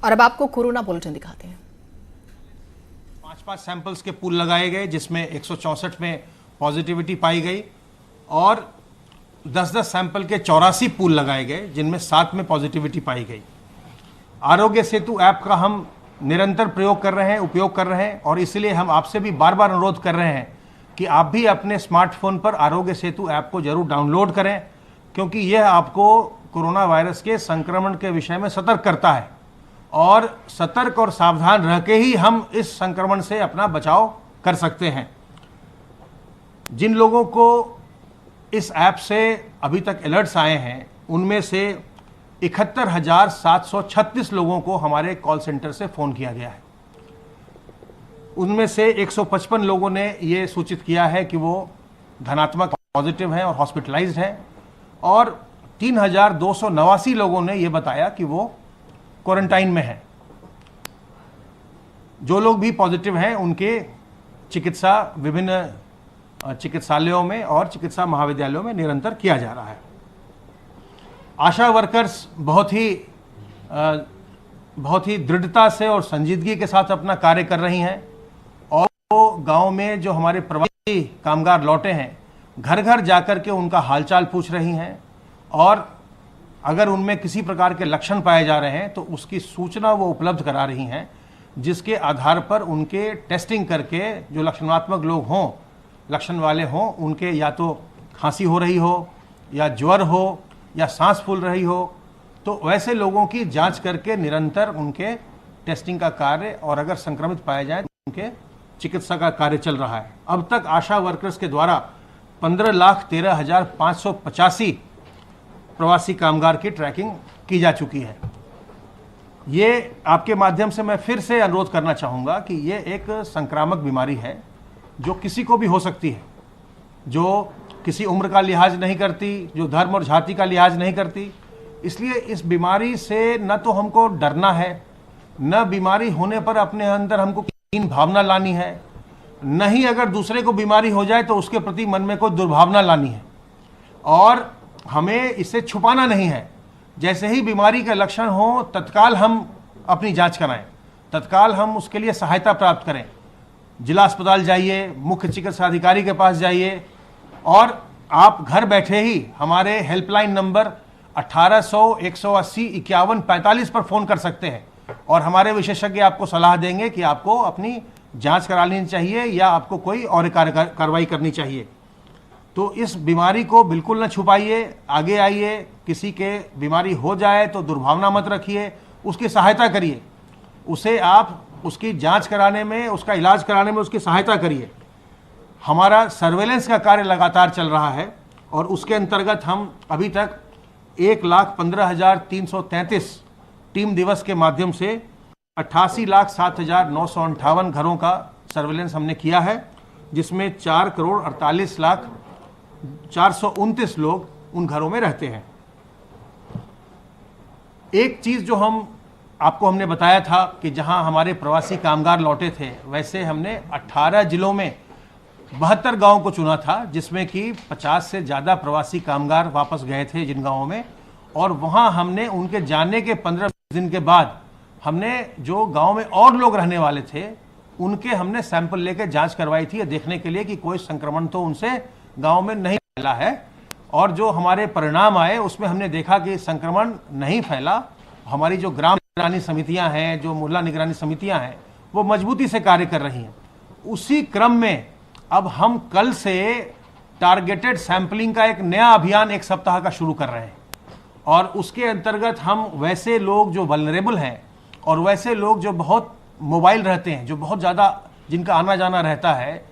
और अब आपको कोरोना बुलेटिन दिखाते हैं। 5 सैंपल्स के पूल लगाए गए जिसमें 164 में पॉजिटिविटी पाई गई और 10-10 सैंपल के 84 पूल लगाए गए जिनमें 7 में पॉजिटिविटी पाई गई। आरोग्य सेतु ऐप का हम निरंतर प्रयोग कर रहे हैं, उपयोग कर रहे हैं और इसलिए हम आपसे भी बार बार अनुरोध कर रहे हैं कि आप भी अपने स्मार्टफोन पर आरोग्य सेतु ऐप को जरूर डाउनलोड करें, क्योंकि यह आपको कोरोना वायरस के संक्रमण के विषय में सतर्क करता है और सतर्क और सावधान रह के ही हम इस संक्रमण से अपना बचाव कर सकते हैं। जिन लोगों को इस ऐप से अभी तक अलर्ट्स आए हैं उनमें से 71,736 लोगों को हमारे कॉल सेंटर से फ़ोन किया गया है। उनमें से 155 लोगों ने ये सूचित किया है कि वो धनात्मक पॉजिटिव हैं और हॉस्पिटलाइज्ड हैं और 3,289 लोगों ने ये बताया कि वो क्वारंटाइन में हैं। जो लोग भी पॉजिटिव हैं उनके चिकित्सा विभिन्न चिकित्सालयों में और चिकित्सा महाविद्यालयों में निरंतर किया जा रहा है। आशा वर्कर्स बहुत ही दृढ़ता से और संजीदगी के साथ अपना कार्य कर रही हैं और वो गांव में जो हमारे प्रवासी कामगार लौटे हैं घर घर जाकर के उनका हालचाल पूछ रही हैं और अगर उनमें किसी प्रकार के लक्षण पाए जा रहे हैं तो उसकी सूचना वो उपलब्ध करा रही हैं, जिसके आधार पर उनके टेस्टिंग करके जो लक्षणात्मक लोग हों, लक्षण वाले हों, उनके या तो खांसी हो रही हो या ज्वर हो या सांस फूल रही हो, तो वैसे लोगों की जांच करके निरंतर उनके टेस्टिंग का कार्य और अगर संक्रमित पाए जाए तो उनके चिकित्सा का कार्य चल रहा है। अब तक आशा वर्कर्स के द्वारा 15,13,585 प्रवासी कामगार की ट्रैकिंग की जा चुकी है। ये आपके माध्यम से मैं फिर से अनुरोध करना चाहूँगा कि ये एक संक्रामक बीमारी है जो किसी को भी हो सकती है, जो किसी उम्र का लिहाज नहीं करती, जो धर्म और जाति का लिहाज नहीं करती। इसलिए इस बीमारी से न तो हमको डरना है, न बीमारी होने पर अपने अंदर हमको कीन भावना लानी है, न ही अगर दूसरे को बीमारी हो जाए तो उसके प्रति मन में कोई दुर्भावना लानी है और हमें इसे छुपाना नहीं है। जैसे ही बीमारी के लक्षण हो तत्काल हम अपनी जांच कराएं, तत्काल हम उसके लिए सहायता प्राप्त करें। जिला अस्पताल जाइए, मुख्य चिकित्सा अधिकारी के पास जाइए और आप घर बैठे ही हमारे हेल्पलाइन नंबर 1800-180-5145 पर फ़ोन कर सकते हैं और हमारे विशेषज्ञ आपको सलाह देंगे कि आपको अपनी जांच करा लेनी चाहिए या आपको कोई और कार्रवाई करनी चाहिए। तो इस बीमारी को बिल्कुल न छुपाइए, आगे आइए। किसी के बीमारी हो जाए तो दुर्भावना मत रखिए, उसकी सहायता करिए, उसे आप उसकी जांच कराने में, उसका इलाज कराने में उसकी सहायता करिए। हमारा सर्वेलेंस का कार्य लगातार चल रहा है और उसके अंतर्गत हम अभी तक 1,15,333 टीम दिवस के माध्यम से 88,07,958 घरों का सर्वेलेंस हमने किया है, जिसमें 4,48,429 लोग उन घरों में रहते हैं। एक चीज़ जो हमने बताया था कि जहां हमारे प्रवासी कामगार लौटे थे, वैसे हमने 18 जिलों में 72 गांवों को चुना था, जिसमें कि 50 से ज़्यादा प्रवासी कामगार वापस गए थे जिन गांवों में, और वहां हमने उनके जाने के 15 दिन के बाद हमने जो गांव में और लोग रहने वाले थे उनके हमने सैंपल लेकर जांच करवाई थी देखने के लिए कि कोई संक्रमण तो उनसे गांव में नहीं फैला है। और जो हमारे परिणाम आए उसमें हमने देखा कि संक्रमण नहीं फैला। हमारी जो ग्राम निगरानी समितियां हैं, जो मोहल्ला निगरानी समितियां हैं, वो मजबूती से कार्य कर रही हैं। उसी क्रम में अब हम कल से टारगेटेड सैंपलिंग का एक नया अभियान 1 सप्ताह का शुरू कर रहे हैं और उसके अंतर्गत हम वैसे लोग जो वल्नरेबल हैं और वैसे लोग जो बहुत मोबाइल रहते हैं, जो बहुत ज़्यादा जिनका आना जाना रहता है,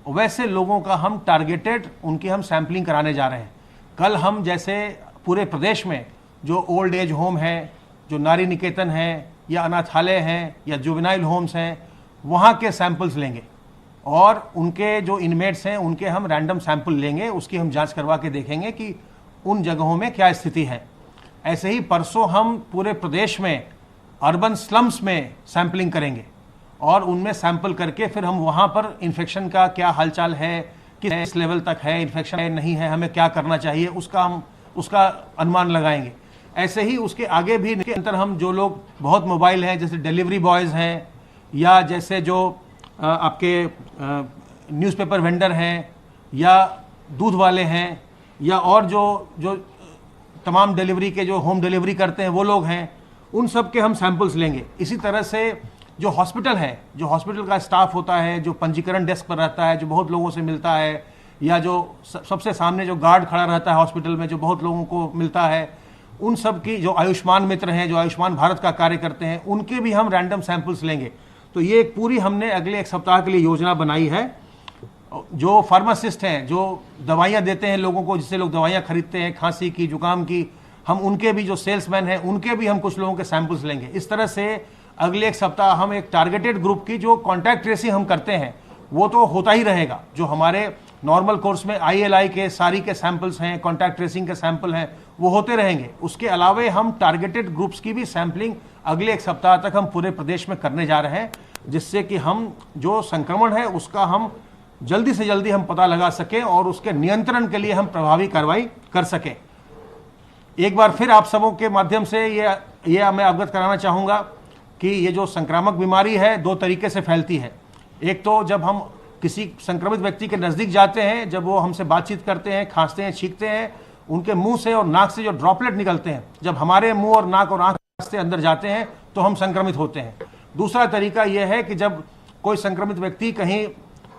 वैसे लोगों का हम टारगेटेड उनकी हम सैंपलिंग कराने जा रहे हैं। कल हम जैसे पूरे प्रदेश में जो ओल्ड एज होम है, जो नारी निकेतन है या अनाथालय हैं या जुवेनाइल होम्स हैं, वहाँ के सैंपल्स लेंगे और उनके जो इनमेट्स हैं उनके हम रैंडम सैंपल लेंगे, उसकी हम जांच करवा के देखेंगे कि उन जगहों में क्या स्थिति है। ऐसे ही परसों हम पूरे प्रदेश में अर्बन स्लम्स में सैंपलिंग करेंगे और उनमें सैंपल करके फिर हम वहाँ पर इन्फेक्शन का क्या हालचाल है, किस लेवल तक है, इन्फेक्शन है नहीं है, हमें क्या करना चाहिए, उसका अनुमान लगाएंगे। ऐसे ही उसके आगे भी के अंतर हम जो लोग बहुत मोबाइल हैं, जैसे डिलीवरी बॉयज़ हैं या जैसे जो आपके न्यूज़पेपर वेंडर हैं या दूध वाले हैं या और जो जो तमाम डिलीवरी के जो होम डिलीवरी करते हैं वो लोग हैं, उन सब के हम सैंपल्स लेंगे। इसी तरह से जो हॉस्पिटल है, जो हॉस्पिटल का स्टाफ होता है, जो पंजीकरण डेस्क पर रहता है, जो बहुत लोगों से मिलता है, या जो सबसे सामने जो गार्ड खड़ा रहता है हॉस्पिटल में, जो बहुत लोगों को मिलता है, उन सब की जो आयुष्मान मित्र हैं, जो आयुष्मान भारत का कार्य करते हैं, उनके भी हम रैंडम सैंपल्स लेंगे। तो ये एक पूरी हमने अगले एक सप्ताह के लिए योजना बनाई है। जो फार्मासिस्ट हैं, जो दवाइयाँ देते हैं लोगों को, जिससे लोग दवाइयाँ खरीदते हैं खांसी की, जुकाम की, हम उनके भी जो सेल्समैन हैं उनके भी हम कुछ लोगों के सैंपल्स लेंगे। इस तरह से अगले एक सप्ताह हम एक टारगेटेड ग्रुप की जो कॉन्टैक्ट ट्रेसिंग हम करते हैं वो तो होता ही रहेगा। जो हमारे नॉर्मल कोर्स में ILI के सारी के सैंपल्स हैं, कॉन्टैक्ट ट्रेसिंग के सैंपल हैं, वो होते रहेंगे। उसके अलावा हम टारगेटेड ग्रुप्स की भी सैंपलिंग अगले एक सप्ताह तक हम पूरे प्रदेश में करने जा रहे हैं, जिससे कि हम जो संक्रमण है उसका हम जल्दी से जल्दी हम पता लगा सकें और उसके नियंत्रण के लिए हम प्रभावी कार्रवाई कर सकें। एक बार फिर आप सबों के माध्यम से ये मैं अवगत कराना चाहूँगा कि ये जो संक्रामक बीमारी है दो तरीके से फैलती है। एक तो जब हम किसी संक्रमित व्यक्ति के नज़दीक जाते हैं, जब वो हमसे बातचीत करते हैं, खांसते हैं, छींकते हैं, उनके मुंह से और नाक से जो ड्रॉपलेट निकलते हैं, जब हमारे मुंह और नाक और आँख से अंदर जाते हैं तो हम संक्रमित होते हैं। दूसरा तरीका यह है कि जब कोई संक्रमित व्यक्ति कहीं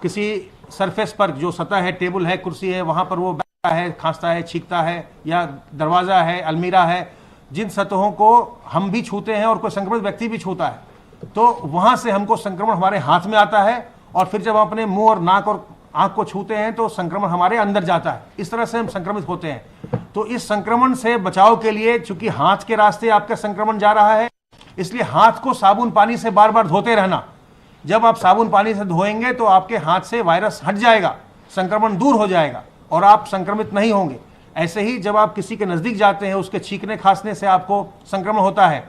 किसी सरफेस पर, जो सतह है, टेबल है, कुर्सी है, वहाँ पर वो बैठता है, खांसता है, छींकता है, या दरवाज़ा है, अलमीरा है, जिन सतहों को हम भी छूते हैं और कोई संक्रमित व्यक्ति भी छूता है, तो वहाँ से हमको संक्रमण हमारे हाथ में आता है और फिर जब हम अपने मुंह और नाक और आँख को छूते हैं तो संक्रमण हमारे अंदर जाता है। इस तरह से हम संक्रमित होते हैं। तो इस संक्रमण से बचाव के लिए, चूंकि हाथ के रास्ते आपका संक्रमण जा रहा है, इसलिए हाथ को साबुन पानी से बार बार धोते रहना। जब आप साबुन पानी से धोएंगे तो आपके हाथ से वायरस हट जाएगा, संक्रमण दूर हो जाएगा और आप संक्रमित नहीं होंगे। ऐसे ही जब आप किसी के नज़दीक जाते हैं, उसके छींकने खांसने से आपको संक्रमण होता है,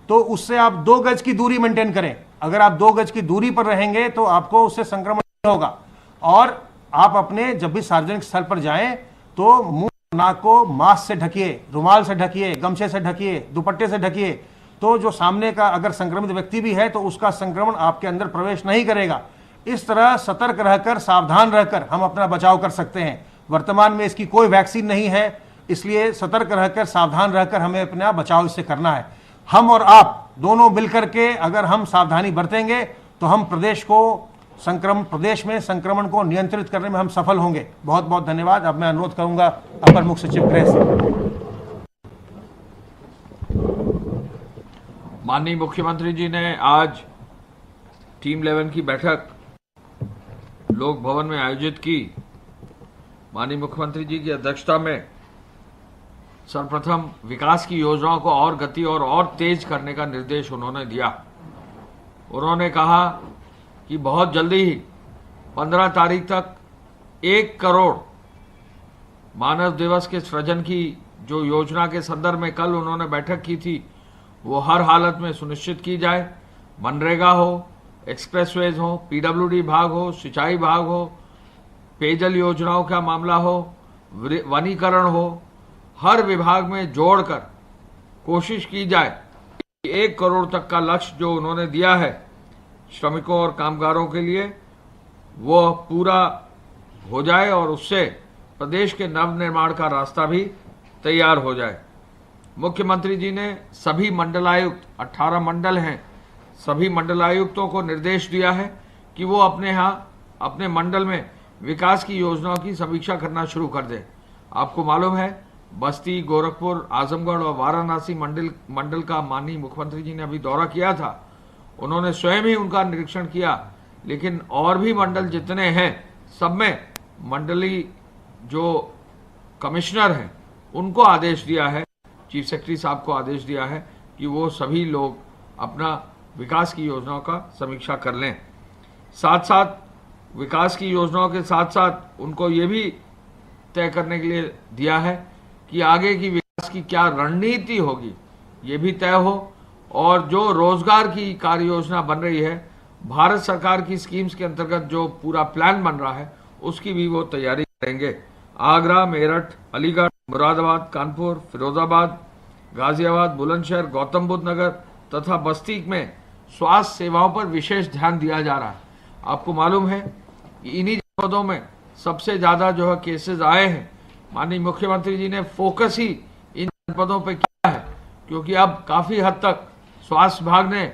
तो उससे आप 2 गज की दूरी मेंटेन करें। अगर आप 2 गज की दूरी पर रहेंगे तो आपको उससे संक्रमण नहीं होगा। और आप अपने जब भी सार्वजनिक स्थल पर जाएं तो मुंह नाक को मास्क से ढकिए, रुमाल से ढकिए, गमछे से ढकिए, दुपट्टे से ढकिए। तो जो सामने का अगर संक्रमित व्यक्ति भी है तो उसका संक्रमण आपके अंदर प्रवेश नहीं करेगा। इस तरह सतर्क रहकर, सावधान रहकर हम अपना बचाव कर सकते हैं। वर्तमान में इसकी कोई वैक्सीन नहीं है, इसलिए सतर्क रहकर, सावधान रहकर हमें अपना बचाव इससे करना है। हम और आप दोनों मिलकर के अगर हम सावधानी बरतेंगे तो हम प्रदेश में संक्रमण को नियंत्रित करने में हम सफल होंगे। बहुत बहुत धन्यवाद। अब मैं अनुरोध करूंगा अपर मुख्य सचिव गृह से। माननीय मुख्यमंत्री जी ने आज टीम 11 की बैठक लोक भवन में आयोजित की। माननीय मुख्यमंत्री जी की अध्यक्षता में सर्वप्रथम विकास की योजनाओं को और गति और तेज करने का निर्देश उन्होंने दिया। उन्होंने कहा कि बहुत जल्दी ही 15 तारीख तक 1 करोड़ मानव दिवस के सृजन की जो योजना के संदर्भ में कल उन्होंने बैठक की थी, वो हर हालत में सुनिश्चित की जाए। मनरेगा हो, एक्सप्रेसवेज हो, PWD विभाग हो, सिंचाई विभाग हो, पेयजल योजनाओं का मामला हो, वनीकरण हो, हर विभाग में जोड़कर कोशिश की जाए कि 1 करोड़ तक का लक्ष्य जो उन्होंने दिया है श्रमिकों और कामगारों के लिए, वो पूरा हो जाए और उससे प्रदेश के नवनिर्माण का रास्ता भी तैयार हो जाए। मुख्यमंत्री जी ने सभी मंडलायुक्त, 18 मंडल हैं, सभी मंडलायुक्तों को निर्देश दिया है कि वो अपने मंडल में विकास की योजनाओं की समीक्षा करना शुरू कर दें। आपको मालूम है, बस्ती, गोरखपुर, आजमगढ़ और वाराणसी मंडल का माननीय मुख्यमंत्री जी ने अभी दौरा किया था। उन्होंने स्वयं ही उनका निरीक्षण किया, लेकिन और भी मंडल जितने हैं सब में मंडली जो कमिश्नर हैं उनको आदेश दिया है, चीफ सेक्रेटरी साहब को आदेश दिया है कि वो सभी लोग अपना विकास की योजनाओं का समीक्षा कर लें। साथ साथ विकास की योजनाओं के साथ साथ उनको ये भी तय करने के लिए दिया है कि आगे की विकास की क्या रणनीति होगी, ये भी तय हो। और जो रोजगार की कार्य योजना बन रही है, भारत सरकार की स्कीम्स के अंतर्गत जो पूरा प्लान बन रहा है, उसकी भी वो तैयारी करेंगे। आगरा, मेरठ, अलीगढ़, मुरादाबाद, कानपुर, फिरोजाबाद, गाजियाबाद, बुलंदशहर, गौतम बुद्ध नगर तथा बस्ती में स्वास्थ्य सेवाओं पर विशेष ध्यान दिया जा रहा है। आपको मालूम है कि इन्हीं जनपदों में सबसे ज्यादा जो है केसेस आए हैं। माननीय मुख्यमंत्री जी ने फोकस ही इन जनपदों पर किया है, क्योंकि अब काफी हद तक स्वास्थ्य विभाग ने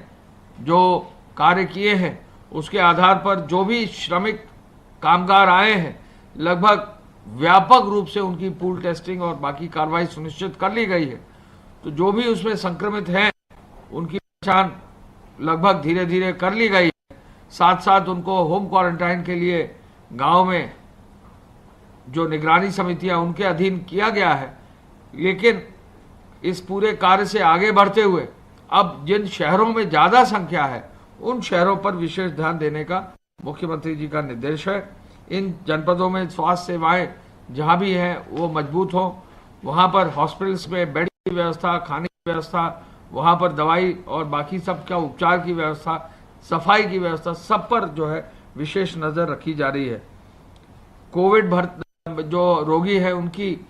जो कार्य किए हैं उसके आधार पर जो भी श्रमिक कामगार आए हैं, लगभग व्यापक रूप से उनकी पूल टेस्टिंग और बाकी कार्रवाई सुनिश्चित कर ली गई है। तो जो भी उसमें संक्रमित हैं उनकी पहचान लगभग धीरे धीरे कर ली गई है। साथ साथ उनको होम क्वारंटाइन के लिए गांव में जो निगरानी समितियां उनके अधीन किया गया है। लेकिन इस पूरे कार्य से आगे बढ़ते हुए अब जिन शहरों में ज्यादा संख्या है उन शहरों पर विशेष ध्यान देने का मुख्यमंत्री जी का निर्देश है। इन जनपदों में स्वास्थ्य सेवाएं जहां भी हैं वो मजबूत हो, वहां पर हॉस्पिटल्स में बेड की व्यवस्था, खाने की व्यवस्था, वहां पर दवाई और बाकी सब का उपचार की व्यवस्था, सफाई की व्यवस्था, सब पर जो है विशेष नजर रखी जा रही है। कोविड जो रोगी है उनकी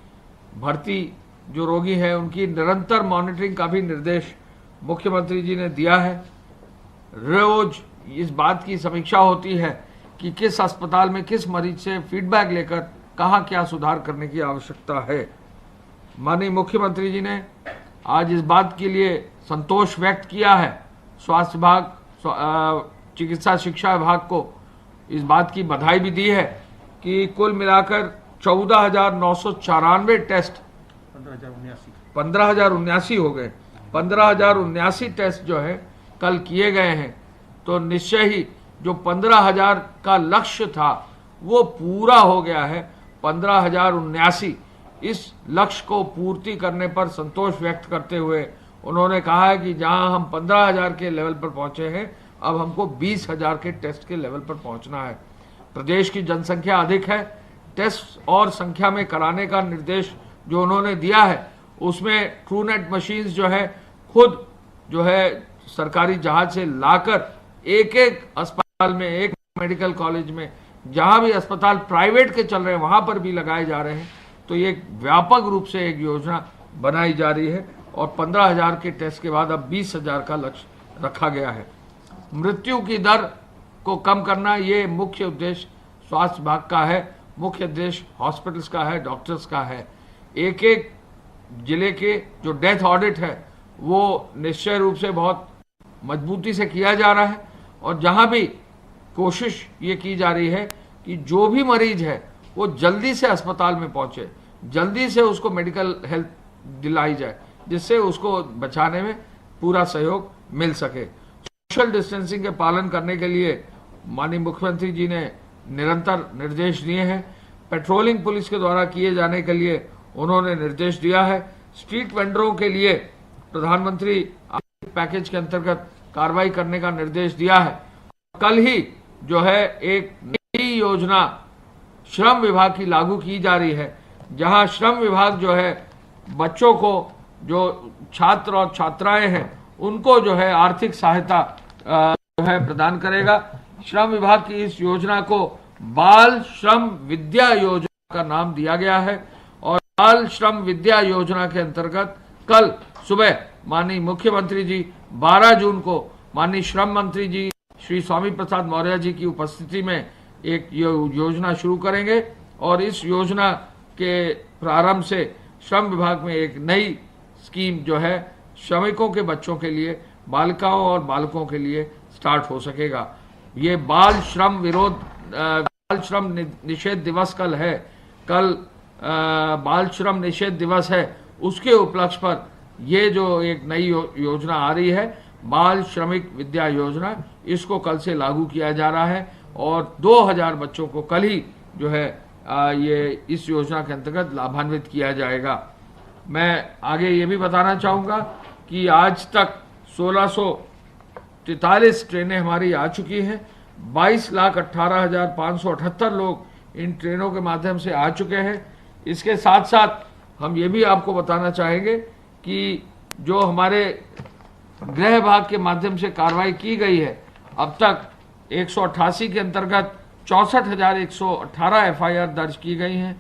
भर्ती, जो रोगी है उनकी निरंतर मॉनिटरिंग का भी निर्देश मुख्यमंत्री जी ने दिया है। रोज इस बात की समीक्षा होती है कि किस अस्पताल में किस मरीज से फीडबैक लेकर कहां क्या सुधार करने की आवश्यकता है। माननीय मुख्यमंत्री जी ने आज इस बात के लिए संतोष व्यक्त किया है। स्वास्थ्य विभाग, चिकित्सा शिक्षा विभाग को इस बात की बधाई भी दी है कि कुल मिलाकर 14,994 टेस्ट 15,079 हो गए। 15,079 टेस्ट जो है कल किए गए हैं। तो निश्चय ही जो 15,000 का लक्ष्य था वो पूरा हो गया है। 15,079 इस लक्ष्य को पूर्ति करने पर संतोष व्यक्त करते हुए उन्होंने कहा है कि जहां हम 15,000 के लेवल पर पहुंचे हैं, अब हमको 20,000 के टेस्ट के लेवल पर पहुंचना है। प्रदेश की जनसंख्या अधिक है, टेस्ट और संख्या में कराने का निर्देश जो उन्होंने दिया है उसमें ट्रूनेट मशीन्स जो है खुद जो है सरकारी जहाज से लाकर एक एक अस्पताल में, एक मेडिकल कॉलेज में, जहां भी अस्पताल प्राइवेट के चल रहे हैं वहां पर भी लगाए जा रहे हैं। तो ये व्यापक रूप से एक योजना बनाई जा रही है और 15,000 के टेस्ट के बाद अब 20,000 का लक्ष्य रखा गया है। मृत्यु की दर को कम करना ये मुख्य उद्देश्य स्वास्थ्य विभाग का है, मुख्य उद्देश्य हॉस्पिटल्स का है, डॉक्टर्स का है। एक एक जिले के जो डेथ ऑडिट है वो निश्चय रूप से बहुत मजबूती से किया जा रहा है और जहां भी कोशिश ये की जा रही है कि जो भी मरीज है वो जल्दी से अस्पताल में पहुंचे, जल्दी से उसको मेडिकल हेल्प दिलाई जाए, जिससे उसको बचाने में पूरा सहयोग मिल सके। सोशल डिस्टेंसिंग के पालन करने के लिए माननीय मुख्यमंत्री जी ने निरंतर निर्देश दिए हैं। पेट्रोलिंग पुलिस के द्वारा किए जाने के लिए उन्होंने निर्देश दिया है। स्ट्रीट वेंडरों के लिए प्रधानमंत्री पैकेज के अंतर्गत कार्रवाई करने का निर्देश दिया है। कल ही जो है एक नई योजना श्रम विभाग की लागू की जा रही है, जहां श्रम विभाग जो है बच्चों को, जो छात्र और छात्राएं हैं उनको जो है आर्थिक सहायता जो है प्रदान करेगा। श्रम विभाग की इस योजना को बाल श्रम विद्या योजना का नाम दिया गया है और बाल श्रम विद्या योजना के अंतर्गत कल सुबह माननीय मुख्यमंत्री जी 12 जून को माननीय श्रम मंत्री जी श्री स्वामी प्रसाद मौर्य जी की उपस्थिति में एक योजना शुरू करेंगे और इस योजना के प्रारंभ से श्रम विभाग में एक नई स्कीम जो है श्रमिकों के बच्चों के लिए, बालिकाओं और बालकों के लिए स्टार्ट हो सकेगा। ये बाल श्रम निषेध दिवस कल है, कल बाल श्रम निषेध दिवस है, उसके उपलक्ष्य पर ये जो एक नई योजना आ रही है बाल श्रमिक विद्या योजना, इसको कल से लागू किया जा रहा है और 2000 बच्चों को कल ही जो है ये इस योजना के अंतर्गत लाभान्वित किया जाएगा। मैं आगे ये भी बताना चाहूँगा कि आज तक 1643 ट्रेनें हमारी आ चुकी हैं। 22,18,578 लोग इन ट्रेनों के माध्यम से आ चुके हैं। इसके साथ साथ हम ये भी आपको बताना चाहेंगे कि जो हमारे गृह विभाग के माध्यम से कार्रवाई की गई है, अब तक 188 के अंतर्गत 64,118 FIR दर्ज की गई हैं,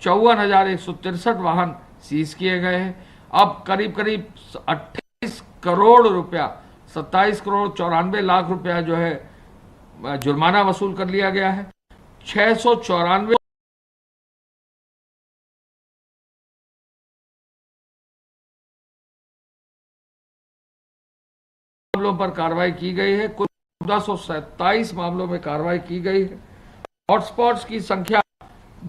54,163 वाहन सीज किए गए हैं। अब करीब करीब 28 करोड़ रुपया, 27 करोड़ 94 लाख रुपया जो है जुर्माना वसूल कर लिया गया है। 694 मामलों पर कार्रवाई की गई है। कुल 1427 मामलों में कार्रवाई की गई है। हॉटस्पॉट्स की संख्या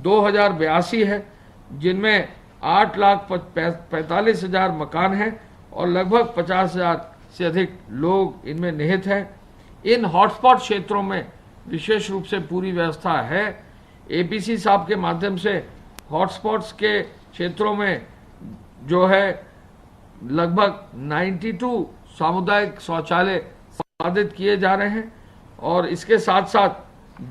2082 है, जिनमें 8,45,000 मकान हैं और लगभग 50,000 से अधिक लोग इनमें निहित हैं। इन हॉटस्पॉट क्षेत्रों में विशेष रूप से पूरी व्यवस्था है। एपीसी साहब के माध्यम से हॉटस्पॉट्स के क्षेत्रों में जो है लगभग 92 सामुदायिक शौचालय संपादित किए जा रहे हैं और इसके साथ साथ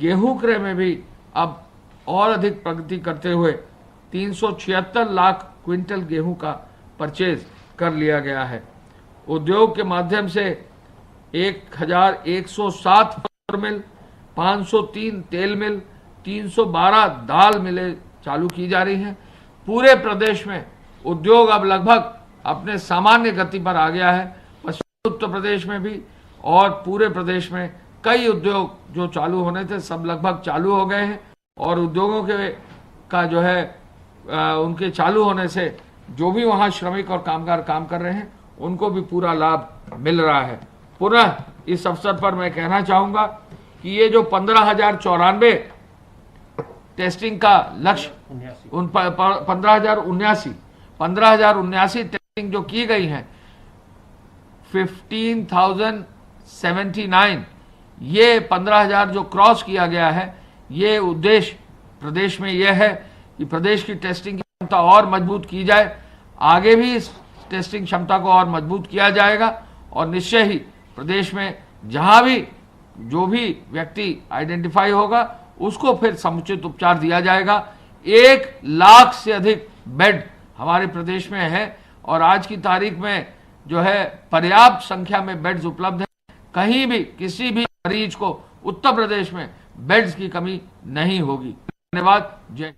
गेहूं क्रय में भी अब और अधिक प्रगति करते हुए 376 लाख क्विंटल गेहूं का परचेज कर लिया गया है। उद्योग के माध्यम से 1107 पेपर मिल, 503 तेल मिल, 312 दाल मिलें चालू की जा रही हैं। पूरे प्रदेश में उद्योग अब लगभग अपने सामान्य गति पर आ गया है। पश्चिमी उत्तर प्रदेश में भी और पूरे प्रदेश में कई उद्योग जो चालू होने थे सब लगभग चालू हो गए हैं और उद्योगों के का जो है उनके चालू होने से जो भी वहां श्रमिक और कामगार काम कर रहे हैं उनको भी पूरा लाभ मिल रहा है। पुनः इस अवसर पर मैं कहना चाहूंगा कि ये जो 15,094 टेस्टिंग का लक्ष्य 15,079 टेस्टिंग जो की गई है, 15,079 ये 15,000 जो क्रॉस किया गया है, ये उद्देश्य प्रदेश में यह है कि प्रदेश की टेस्टिंग की क्षमता और मजबूत की जाए। आगे भी इस टेस्टिंग क्षमता को और मजबूत किया जाएगा और निश्चय ही प्रदेश में जहां भी जो भी व्यक्ति आइडेंटिफाई होगा उसको फिर समुचित उपचार दिया जाएगा। 1 लाख से अधिक बेड हमारे प्रदेश में है और आज की तारीख में जो है पर्याप्त संख्या में बेड्स उपलब्ध है। कहीं भी किसी भी मरीज को उत्तर प्रदेश में बेड्स की कमी नहीं होगी। धन्यवाद। जय।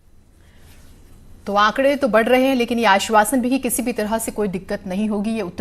तो आंकड़े तो बढ़ रहे हैं, लेकिन ये आश्वासन भी कि किसी भी तरह से कोई दिक्कत नहीं होगी, ये उत्तर